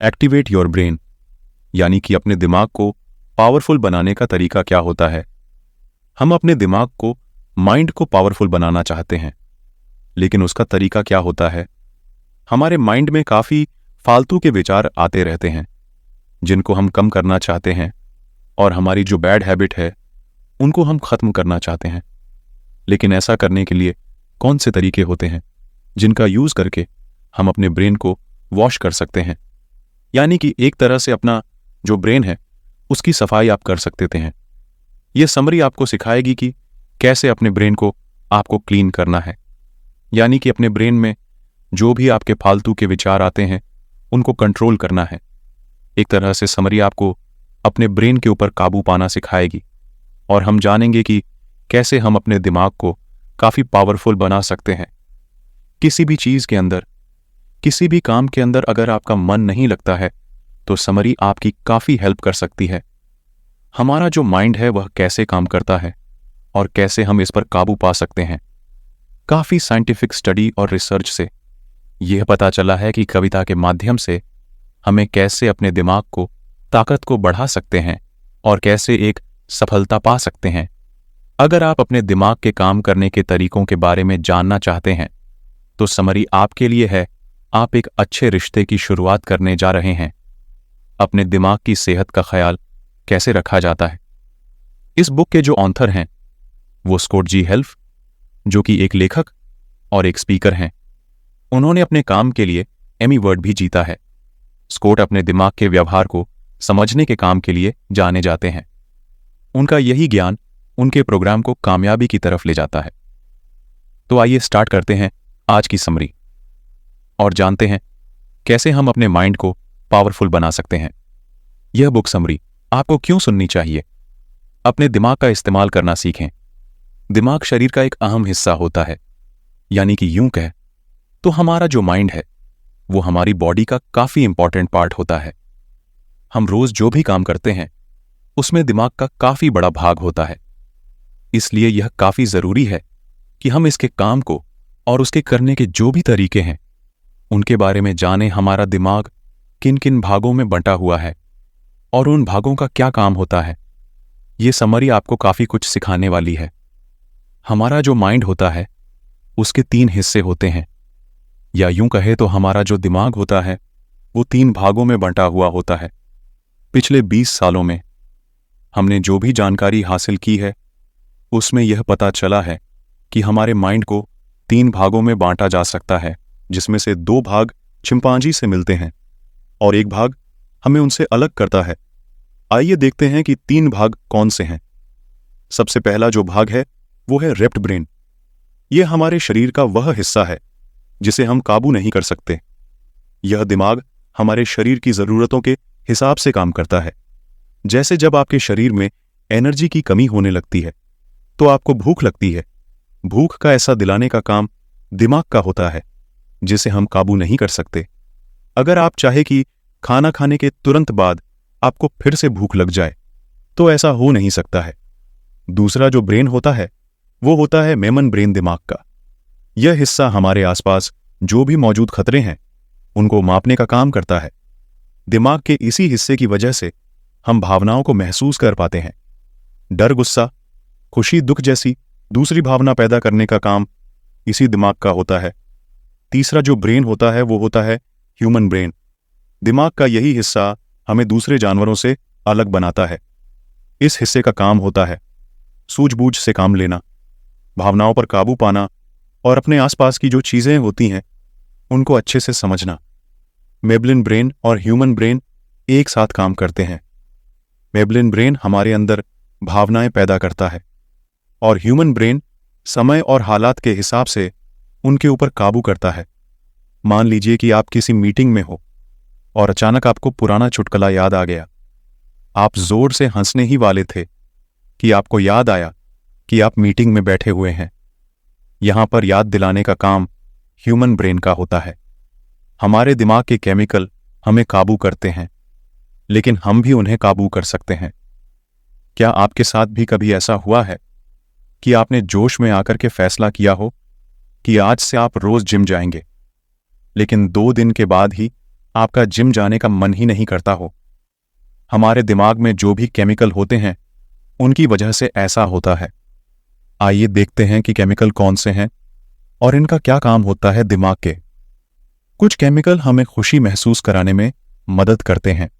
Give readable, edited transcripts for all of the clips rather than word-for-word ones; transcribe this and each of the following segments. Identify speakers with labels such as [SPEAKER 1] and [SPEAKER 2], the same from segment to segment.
[SPEAKER 1] Activate your brain, यानी कि अपने दिमाग को पावरफुल बनाने का तरीका क्या होता है। हम अपने दिमाग को, माइंड को पावरफुल बनाना चाहते हैं, लेकिन उसका तरीका क्या होता है। हमारे माइंड में काफ़ी फालतू के विचार आते रहते हैं जिनको हम कम करना चाहते हैं, और हमारी जो बैड हैबिट है उनको हम ख़त्म करना चाहते हैं। लेकिन ऐसा करने के लिए कौन से तरीके होते हैं जिनका यूज़ करके हम अपने ब्रेन को वॉश कर सकते हैं, यानी कि एक तरह से अपना जो ब्रेन है उसकी सफाई आप कर सकते हैं। ये समरी आपको सिखाएगी कि कैसे अपने ब्रेन को आपको क्लीन करना है, यानी कि अपने ब्रेन में जो भी आपके फालतू के विचार आते हैं उनको कंट्रोल करना है। एक तरह से समरी आपको अपने ब्रेन के ऊपर काबू पाना सिखाएगी, और हम जानेंगे कि कैसे हम अपने दिमाग को काफ़ी पावरफुल बना सकते हैं। किसी भी चीज़ के अंदर, किसी भी काम के अंदर अगर आपका मन नहीं लगता है तो समरी आपकी काफ़ी हेल्प कर सकती है। हमारा जो माइंड है वह कैसे काम करता है और कैसे हम इस पर काबू पा सकते हैं। काफ़ी साइंटिफिक स्टडी और रिसर्च से यह पता चला है कि कविता के माध्यम से हमें कैसे अपने दिमाग को, ताकत को बढ़ा सकते हैं और कैसे एक सफलता पा सकते हैं। अगर आप अपने दिमाग के काम करने के तरीकों के बारे में जानना चाहते हैं तो समरी आपके लिए है। आप एक अच्छे रिश्ते की शुरुआत करने जा रहे हैं। अपने दिमाग की सेहत का ख्याल कैसे रखा जाता है। इस बुक के जो ऑथर हैं वो स्कॉट जी हेल्फ, जो कि एक लेखक और एक स्पीकर हैं। उन्होंने अपने काम के लिए एमी अवार्ड भी जीता है। स्कॉट अपने दिमाग के व्यवहार को समझने के काम के लिए जाने जाते हैं। उनका यही ज्ञान उनके प्रोग्राम को कामयाबी की तरफ ले जाता है। तो आइए स्टार्ट करते हैं आज की समरी और जानते हैं कैसे हम अपने माइंड को पावरफुल बना सकते हैं। यह बुक समरी आपको क्यों सुननी चाहिए। अपने दिमाग का इस्तेमाल करना सीखें। दिमाग शरीर का एक अहम हिस्सा होता है, यानी कि यूं कह तो हमारा जो माइंड है वो हमारी बॉडी का काफ़ी इंपॉर्टेंट पार्ट होता है। हम रोज जो भी काम करते हैं उसमें दिमाग का काफ़ी बड़ा भाग होता है। इसलिए यह काफ़ी ज़रूरी है कि हम इसके काम को और उसके करने के जो भी तरीके हैं उनके बारे में जानें। हमारा दिमाग किन किन भागों में बंटा हुआ है और उन भागों का क्या काम होता है। ये समरी आपको काफ़ी कुछ सिखाने वाली है। हमारा जो माइंड होता है उसके 3 हिस्से होते हैं, या यूं कहे तो हमारा जो दिमाग होता है वो 3 भागों में बंटा हुआ होता है। पिछले 20 सालों में हमने जो भी जानकारी हासिल की है उसमें यह पता चला है कि हमारे माइंड को 3 भागों में बांटा जा सकता है, जिसमें से 2 भाग चिंपांजी से मिलते हैं और 1 भाग हमें उनसे अलग करता है। आइए देखते हैं कि 3 भाग कौन से हैं। सबसे पहला जो भाग है वो है रेप्ट ब्रेन। यह हमारे शरीर का वह हिस्सा है जिसे हम काबू नहीं कर सकते। यह दिमाग हमारे शरीर की ज़रूरतों के हिसाब से काम करता है। जैसे जब आपके शरीर में एनर्जी की कमी होने लगती है तो आपको भूख लगती है। भूख का ऐसा दिलाने का काम दिमाग का होता है जिसे हम काबू नहीं कर सकते। अगर आप चाहे कि खाना खाने के तुरंत बाद आपको फिर से भूख लग जाए तो ऐसा हो नहीं सकता है। दूसरा जो ब्रेन होता है वो होता है मेमन ब्रेन दिमाग का। यह हिस्सा हमारे आसपास जो भी मौजूद खतरे हैं उनको मापने का काम करता है। दिमाग के इसी हिस्से की वजह से हम भावनाओं को महसूस कर पाते हैं। डर, गुस्सा, खुशी, दुख जैसी दूसरी भावना पैदा करने का काम इसी दिमाग का होता है। तीसरा जो ब्रेन होता है वो होता है ह्यूमन ब्रेन। दिमाग का यही हिस्सा हमें दूसरे जानवरों से अलग बनाता है। इस हिस्से का काम होता है सूझबूझ से काम लेना, भावनाओं पर काबू पाना और अपने आसपास की जो चीज़ें होती हैं उनको अच्छे से समझना। मेबलिन ब्रेन और ह्यूमन ब्रेन एक साथ काम करते हैं। मेबलिन ब्रेन हमारे अंदर भावनाएं पैदा करता है और ह्यूमन ब्रेन समय और हालात के हिसाब से उनके ऊपर काबू करता है। मान लीजिए कि आप किसी मीटिंग में हो और अचानक आपको पुराना चुटकुला याद आ गया। आप जोर से हंसने ही वाले थे कि आपको याद आया कि आप मीटिंग में बैठे हुए हैं। यहां पर याद दिलाने का काम ह्यूमन ब्रेन का होता है। हमारे दिमाग के केमिकल हमें काबू करते हैं, लेकिन हम भी उन्हें काबू कर सकते हैं। क्या आपके साथ भी कभी ऐसा हुआ है कि आपने जोश में आकर के फैसला किया हो कि आज से आप रोज जिम जाएंगे, लेकिन 2 दिन के बाद ही आपका जिम जाने का मन ही नहीं करता हो। हमारे दिमाग में जो भी केमिकल होते हैं उनकी वजह से ऐसा होता है। आइए देखते हैं कि केमिकल कौन से हैं और इनका क्या काम होता है दिमाग के। कुछ केमिकल हमें खुशी महसूस कराने में मदद करते हैं।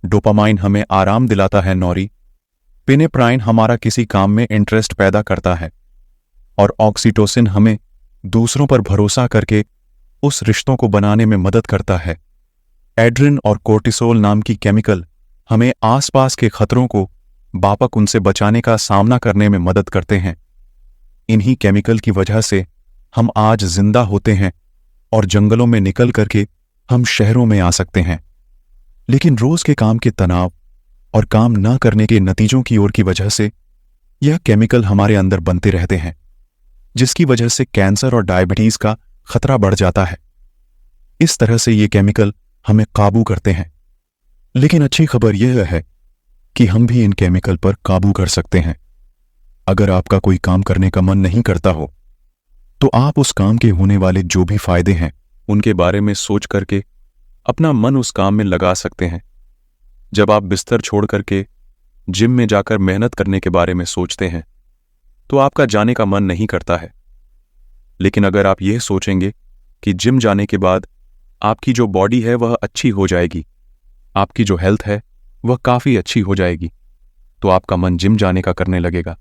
[SPEAKER 1] डोपामाइन हमें आराम दिलाता है नौरी। पिनेप्राइन हमारा किसी काम में इंटरेस्ट पैदा करता है और ऑक्सीटोसिन हमें दूसरों पर भरोसा करके उस रिश्तों को बनाने में मदद करता है। एड्रिन और कोर्टिसोल नाम की केमिकल हमें आसपास के खतरों को बापक उनसे बचाने का सामना करने में मदद करते हैं। इन्हीं केमिकल की वजह से हम आज जिंदा होते हैं और जंगलों में निकल करके हम शहरों में आ सकते हैं। लेकिन रोज के काम के तनाव और काम न करने के नतीजों की ओर की वजह से यह केमिकल हमारे अंदर बनते रहते हैं, जिसकी वजह से कैंसर और डायबिटीज का खतरा बढ़ जाता है। इस तरह से ये केमिकल हमें काबू करते हैं। लेकिन अच्छी खबर यह है कि हम भी इन केमिकल पर काबू कर सकते हैं। अगर आपका कोई काम करने का मन नहीं करता हो तो आप उस काम के होने वाले जो भी फायदे हैं उनके बारे में सोच करके अपना मन उस काम में लगा सकते हैं। जब आप बिस्तर छोड़ करके जिम में जाकर मेहनत करने के बारे में सोचते हैं तो आपका जाने का मन नहीं करता है। लेकिन अगर आप यह सोचेंगे कि जिम जाने के बाद आपकी जो बॉडी है वह अच्छी हो जाएगी, आपकी जो हेल्थ है वह काफ़ी अच्छी हो जाएगी, तो आपका मन जिम जाने का करने लगेगा।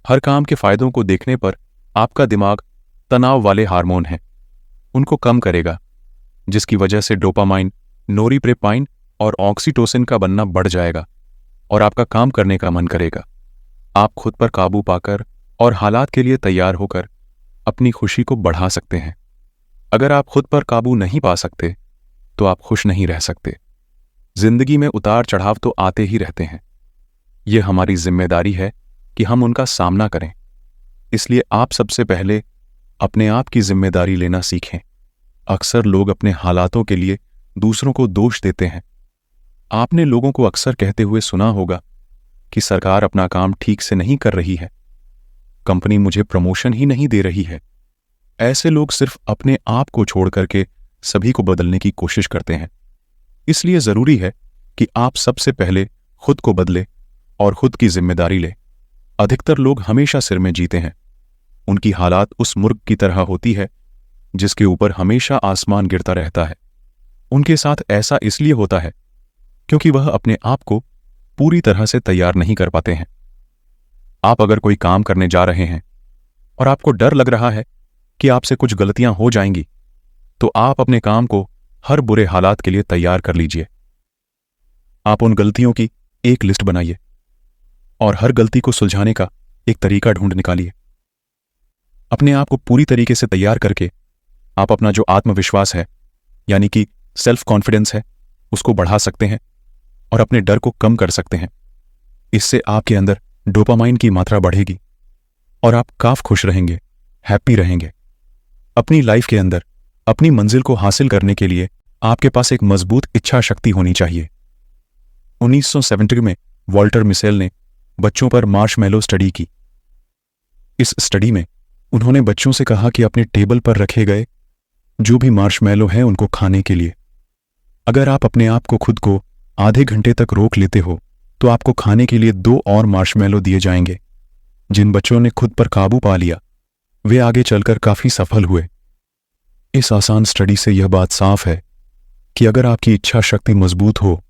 [SPEAKER 1] हर काम के फायदों को देखने पर आपका दिमाग तनाव वाले हार्मोन हैं उनको कम करेगा, जिसकी वजह से डोपामाइन, नोरिप्रेपाइन और ऑक्सीटोसिन का बनना बढ़ जाएगा और आपका काम करने का मन करेगा। आप खुद पर काबू पाकर और हालात के लिए तैयार होकर अपनी खुशी को बढ़ा सकते हैं। अगर आप खुद पर काबू नहीं पा सकते तो आप खुश नहीं रह सकते। जिंदगी में उतार चढ़ाव तो आते ही रहते हैं। यह हमारी जिम्मेदारी है कि हम उनका सामना करें। इसलिए आप सबसे पहले अपने आप की जिम्मेदारी लेना सीखें। अक्सर लोग अपने हालातों के लिए दूसरों को दोष देते हैं। आपने लोगों को अक्सर कहते हुए सुना होगा कि सरकार अपना काम ठीक से नहीं कर रही है, कंपनी मुझे प्रमोशन ही नहीं दे रही है। ऐसे लोग सिर्फ अपने आप को छोड़ करके सभी को बदलने की कोशिश करते हैं। इसलिए जरूरी है कि आप सबसे पहले खुद को बदले और खुद की जिम्मेदारी ले। अधिकतर लोग हमेशा सिर में जीते हैं। उनकी हालात उस मुर्ग की तरह होती है जिसके ऊपर हमेशा आसमान गिरता रहता है। उनके साथ ऐसा इसलिए होता है क्योंकि वह अपने आप को पूरी तरह से तैयार नहीं कर पाते हैं। आप अगर कोई काम करने जा रहे हैं और आपको डर लग रहा है कि आपसे कुछ गलतियां हो जाएंगी, तो आप अपने काम को हर बुरे हालात के लिए तैयार कर लीजिए। आप उन गलतियों की एक लिस्ट बनाइए और हर गलती को सुलझाने का एक तरीका ढूंढ निकालिए। अपने आप को पूरी तरीके से तैयार करके आप अपना जो आत्मविश्वास है यानी कि सेल्फ कॉन्फिडेंस है उसको बढ़ा सकते हैं और अपने डर को कम कर सकते हैं। इससे आपके अंदर डोपामाइन की मात्रा बढ़ेगी और आप काफी खुश रहेंगे, हैप्पी रहेंगे। अपनी लाइफ के अंदर अपनी मंजिल को हासिल करने के लिए आपके पास एक मजबूत इच्छा शक्ति होनी चाहिए। 1970 में वॉल्टर मिसेल ने बच्चों पर मार्शमैलो स्टडी की। इस स्टडी में उन्होंने बच्चों से कहा कि अपने टेबल पर रखे गए जो भी मार्शमैलो हैं उनको खाने के लिए अगर आप अपने आप को खुद को आधे घंटे तक रोक लेते हो तो आपको खाने के लिए 2 और मार्शमैलो दिए जाएंगे। जिन बच्चों ने खुद पर काबू पा लिया वे आगे चलकर काफी सफल हुए। इस आसान स्टडी से यह बात साफ है कि अगर आपकी इच्छा शक्ति मजबूत हो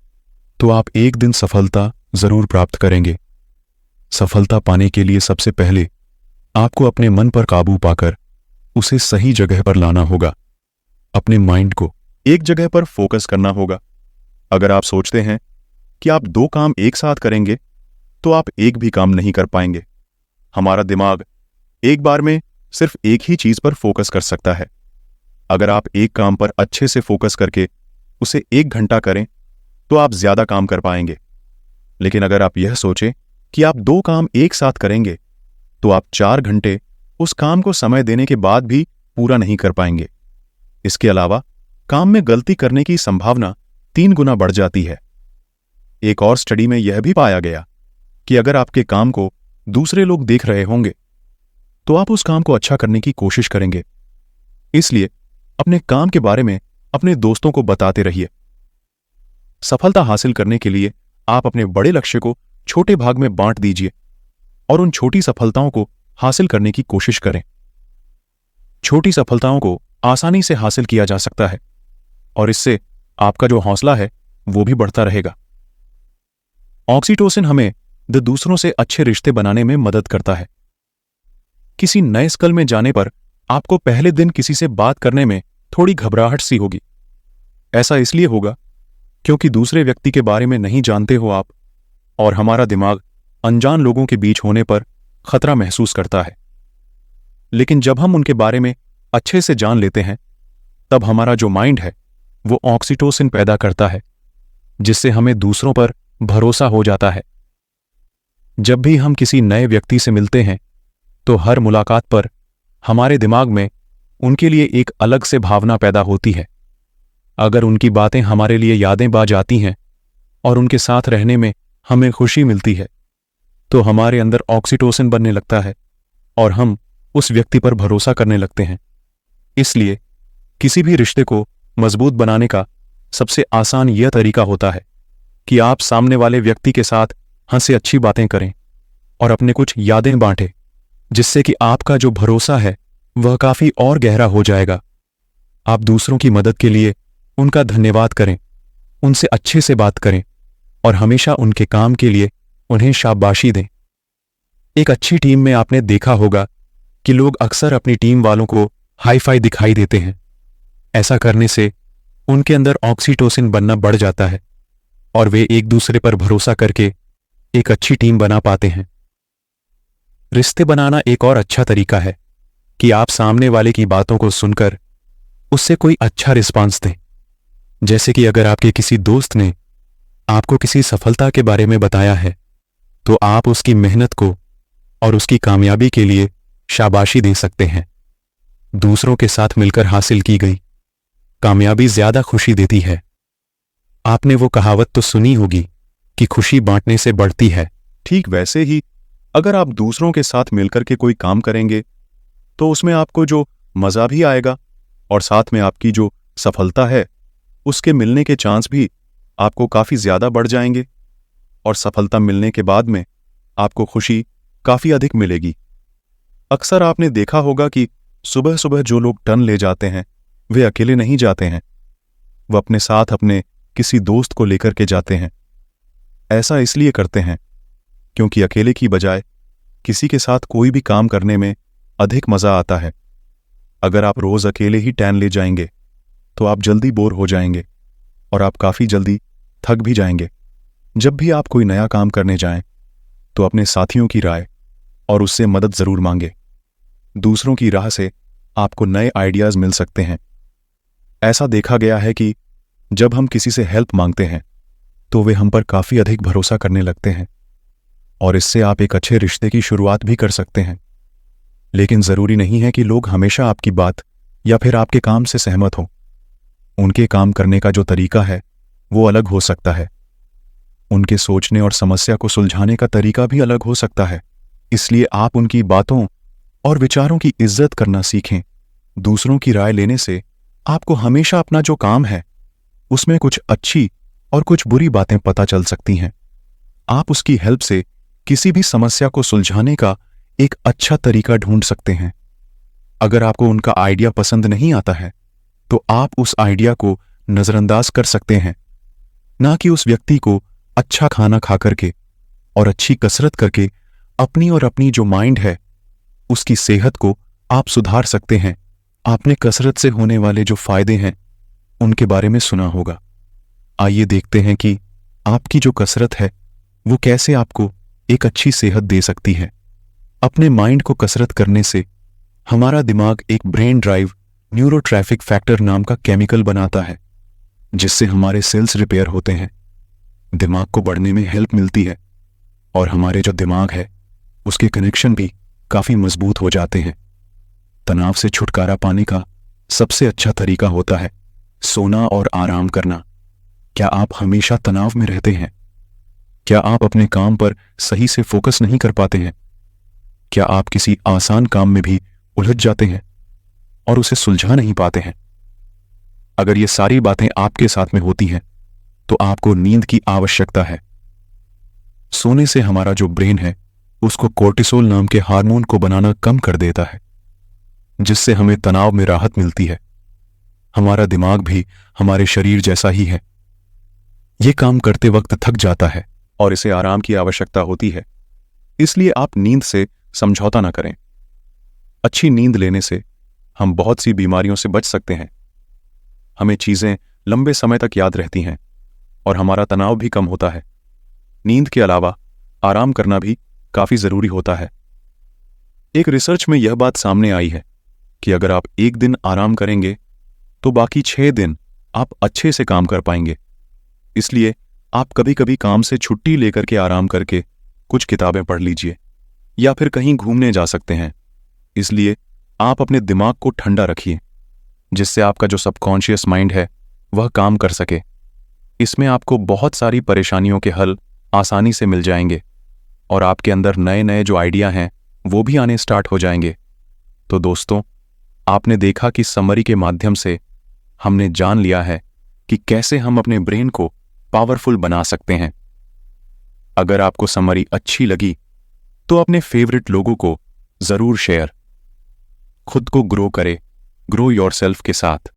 [SPEAKER 1] तो आप एक दिन सफलता जरूर प्राप्त करेंगे। सफलता पाने के लिए सबसे पहले आपको अपने मन पर काबू पाकर उसे सही जगह पर लाना होगा। अपने माइंड को एक जगह पर फोकस करना होगा। अगर आप सोचते हैं कि आप 2 काम एक साथ करेंगे तो आप एक भी काम नहीं कर पाएंगे। हमारा दिमाग एक बार में सिर्फ एक ही चीज पर फोकस कर सकता है। अगर आप एक काम पर अच्छे से फोकस करके उसे 1 घंटा करें तो आप ज्यादा काम कर पाएंगे। लेकिन अगर आप यह सोचें कि आप 2 काम एक साथ करेंगे तो आप 4 घंटे उस काम को समय देने के बाद भी पूरा नहीं कर पाएंगे। इसके अलावा काम में गलती करने की संभावना 3 गुना बढ़ जाती है। एक और स्टडी में यह भी पाया गया कि अगर आपके काम को दूसरे लोग देख रहे होंगे तो आप उस काम को अच्छा करने की कोशिश करेंगे। इसलिए अपने काम के बारे में अपने दोस्तों को बताते रहिए। सफलता हासिल करने के लिए आप अपने बड़े लक्ष्य को छोटे भाग में बांट दीजिए और उन छोटी सफलताओं को हासिल करने की कोशिश करें। छोटी सफलताओं को आसानी से हासिल किया जा सकता है और इससे आपका जो हौसला है वो भी बढ़ता रहेगा। ऑक्सीटोसिन हमें दूसरों से अच्छे रिश्ते बनाने में मदद करता है। किसी नए स्कूल में जाने पर आपको पहले दिन किसी से बात करने में थोड़ी घबराहट सी होगी। ऐसा इसलिए होगा क्योंकि दूसरे व्यक्ति के बारे में नहीं जानते हो आप, और हमारा दिमाग अनजान लोगों के बीच होने पर खतरा महसूस करता है। लेकिन जब हम उनके बारे में अच्छे से जान लेते हैं, तब हमारा जो माइंड है वो ऑक्सीटोसिन पैदा करता है, जिससे हमें दूसरों पर भरोसा हो जाता है। जब भी हम किसी नए व्यक्ति से मिलते हैं तो हर मुलाकात पर हमारे दिमाग में उनके लिए एक अलग से भावना पैदा होती है। अगर उनकी बातें हमारे लिए यादें बा जाती हैं और उनके साथ रहने में हमें खुशी मिलती है, तो हमारे अंदर ऑक्सीटोसिन बनने लगता है और हम उस व्यक्ति पर भरोसा करने लगते हैं। इसलिए किसी भी रिश्ते को मजबूत बनाने का सबसे आसान यह तरीका होता है कि आप सामने वाले व्यक्ति के साथ हंसे अच्छी बातें करें और अपने कुछ यादें बांटें, जिससे कि आपका जो भरोसा है वह काफी और गहरा हो जाएगा। आप दूसरों की मदद के लिए उनका धन्यवाद करें, उनसे अच्छे से बात करें और हमेशा उनके काम के लिए उन्हें शाबाशी दें। एक अच्छी टीम में आपने देखा होगा कि लोग अक्सर अपनी टीम वालों को हाई फाई दिखाई देते हैं। ऐसा करने से उनके अंदर ऑक्सीटोसिन बनना बढ़ जाता है और वे एक दूसरे पर भरोसा करके एक अच्छी टीम बना पाते हैं। रिश्ते बनाना एक और अच्छा तरीका है कि आप सामने वाले की बातों को सुनकर उससे कोई अच्छा रिस्पांस दें। जैसे कि अगर आपके किसी दोस्त ने आपको किसी सफलता के बारे में बताया है, तो आप उसकी मेहनत को और उसकी कामयाबी के लिए शाबाशी दे सकते हैं। दूसरों के साथ मिलकर हासिल की गई कामयाबी ज्यादा खुशी देती है। आपने वो कहावत तो सुनी होगी कि खुशी बांटने से बढ़ती है।
[SPEAKER 2] ठीक वैसे ही अगर आप दूसरों के साथ मिलकर के कोई काम करेंगे तो उसमें आपको जो मजा भी आएगा और साथ में आपकी जो सफलता है उसके मिलने के चांस भी आपको काफी ज्यादा बढ़ जाएंगे और सफलता मिलने के बाद में आपको खुशी काफी अधिक मिलेगी। अक्सर आपने देखा होगा कि सुबह सुबह जो लोग टर्न ले जाते हैं वे अकेले नहीं जाते हैं, वह अपने साथ अपने किसी दोस्त को लेकर के जाते हैं। ऐसा इसलिए करते हैं क्योंकि अकेले की बजाय किसी के साथ कोई भी काम करने में अधिक मजा आता है। अगर आप रोज अकेले ही टैन ले जाएंगे तो आप जल्दी बोर हो जाएंगे और आप काफी जल्दी थक भी जाएंगे। जब भी आप कोई नया काम करने जाएं तो अपने साथियों की राय और उससे मदद जरूर मांगे। दूसरों की राह से आपको नए आइडियाज मिल सकते हैं। ऐसा देखा गया है कि जब हम किसी से हेल्प मांगते हैं तो वे हम पर काफी अधिक भरोसा करने लगते हैं और इससे आप एक अच्छे रिश्ते की शुरुआत भी कर सकते हैं। लेकिन जरूरी नहीं है कि लोग हमेशा आपकी बात या फिर आपके काम से सहमत हों। उनके काम करने का जो तरीका है वो अलग हो सकता है। उनके सोचने और समस्या को सुलझाने का तरीका भी अलग हो सकता है। इसलिए आप उनकी बातों और विचारों की इज्जत करना सीखें। दूसरों की राय लेने से आपको हमेशा अपना जो काम है उसमें कुछ अच्छी और कुछ बुरी बातें पता चल सकती हैं। आप उसकी हेल्प से किसी भी समस्या को सुलझाने का एक अच्छा तरीका ढूंढ सकते हैं। अगर आपको उनका आइडिया पसंद नहीं आता है तो आप उस आइडिया को नजरअंदाज कर सकते हैं, ना कि उस व्यक्ति को अच्छा खाना खा करके और अच्छी कसरत करके अपनी और अपनी जो माइंड है उसकी सेहत को आप सुधार सकते हैं। आपने कसरत से होने वाले जो फायदे हैं उनके बारे में सुना होगा। आइए देखते हैं कि आपकी जो कसरत है वो कैसे आपको एक अच्छी सेहत दे सकती है। अपने माइंड को कसरत करने से हमारा दिमाग एक ब्रेन ड्राइव न्यूरोट्रैफिक फैक्टर नाम का केमिकल बनाता है, जिससे हमारे सेल्स रिपेयर होते हैं, दिमाग को बढ़ने में हेल्प मिलती है और हमारे जो दिमाग है उसके कनेक्शन भी काफी मजबूत हो जाते हैं। तनाव से छुटकारा पाने का सबसे अच्छा तरीका होता है सोना और आराम करना। क्या आप हमेशा तनाव में रहते हैं? क्या आप अपने काम पर सही से फोकस नहीं कर पाते हैं? क्या आप किसी आसान काम में भी उलझ जाते हैं और उसे सुलझा नहीं पाते हैं? अगर ये सारी बातें आपके साथ में होती हैं तो आपको नींद की आवश्यकता है। सोने से हमारा जो ब्रेन है उसको कोर्टिसोल नाम के हार्मोन को बनाना कम कर देता है, जिससे हमें तनाव में राहत मिलती है। हमारा दिमाग भी हमारे शरीर जैसा ही है, ये काम करते वक्त थक जाता है और इसे आराम की आवश्यकता होती है। इसलिए आप नींद से समझौता ना करें। अच्छी नींद लेने से हम बहुत सी बीमारियों से बच सकते हैं, हमें चीजें लंबे समय तक याद रहती हैं और हमारा तनाव भी कम होता है। नींद के अलावा आराम करना भी काफी जरूरी होता है। एक रिसर्च में यह बात सामने आई है कि अगर आप एक दिन आराम करेंगे तो बाकी 6 दिन आप अच्छे से काम कर पाएंगे। इसलिए आप कभी कभी काम से छुट्टी लेकर के आराम करके कुछ किताबें पढ़ लीजिए या फिर कहीं घूमने जा सकते हैं। इसलिए आप अपने दिमाग को ठंडा रखिए, जिससे आपका जो सबकॉन्शियस माइंड है वह काम कर सके। इसमें आपको बहुत सारी परेशानियों के हल आसानी से मिल जाएंगे और आपके अंदर नए नए जो आइडिया हैं वो भी आने स्टार्ट हो जाएंगे। तो दोस्तों, आपने देखा कि समरी के माध्यम से हमने जान लिया है कि कैसे हम अपने ब्रेन को पावरफुल बना सकते हैं। अगर आपको समरी अच्छी लगी तो अपने फेवरेट लोगों को जरूर शेयर। खुद को ग्रो करें, ग्रो योरसेल्फ के साथ।